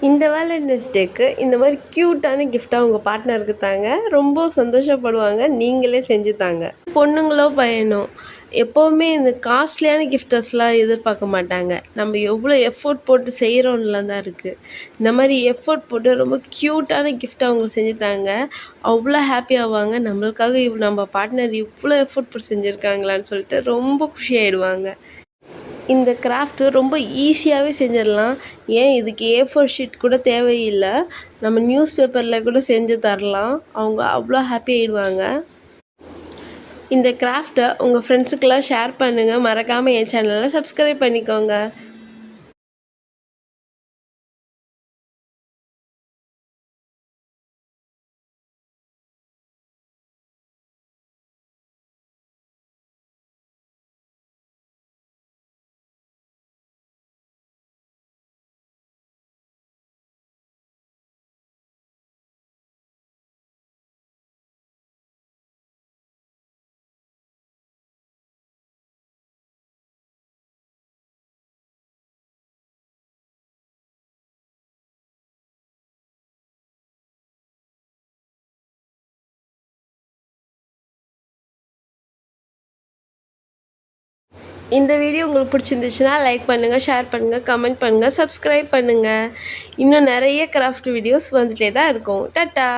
இந்த வேலண்டைன்ஸ் டேக்கு இந்த மாதிரி க்யூட்டான கிஃப்ட்டாக உங்கள் பார்ட்னருக்கு தாங்க. ரொம்ப சந்தோஷப்படுவாங்க. நீங்களே செஞ்சு தாங்க. பொண்ணுங்களோ பையனோ எப்போவுமே இந்த காஸ்ட்லியான கிஃப்டர்ஸ்லாம் எதிர்பார்க்க மாட்டாங்க. நம்ம எவ்வளோ எஃபோர்ட் போட்டு செய்கிறோன்ல தான் இருக்குது. இந்த மாதிரி எஃபோர்ட் போட்டு ரொம்ப க்யூட்டான கிஃப்ட் அவங்களுக்கு செஞ்சு தாங்க. அவ்வளோ ஹாப்பி ஆவாங்க. நம்மளுக்காக நம்ம பார்ட்னர் இவ்வளோ எஃபோர்ட் போட்டு செஞ்சுருக்காங்களான்னு சொல்லிட்டு ரொம்ப குஷியாகிடுவாங்க. இந்த கிராஃப்ட்டு ரொம்ப ஈஸியாகவே செஞ்சிடலாம். ஏன் இதுக்கு A4 ஷீட் கூட தேவையில்லை. நம்ம நியூஸ் பேப்பரில் கூட செஞ்சு தரலாம். அவங்க அவ்வளோ ஹாப்பி ஆகிடுவாங்க. இந்த கிராஃப்ட்டை உங்கள் ஃப்ரெண்ட்ஸுக்கெல்லாம் ஷேர் பண்ணுங்கள். மறக்காமல் என் சேனலை சப்ஸ்கிரைப் பண்ணிக்கோங்க. இந்த வீடியோ உங்களுக்கு பிடிச்சிருந்துச்சுன்னா லைக் பண்ணுங்கள், ஷேர் பண்ணுங்கள், கமெண்ட் பண்ணுங்கள், சப்ஸ்கிரைப் பண்ணுங்கள். இன்னும் நிறைய கிராஃப்ட் வீடியோஸ் வந்துகிட்டே தான் இருக்கும். டாட்டா.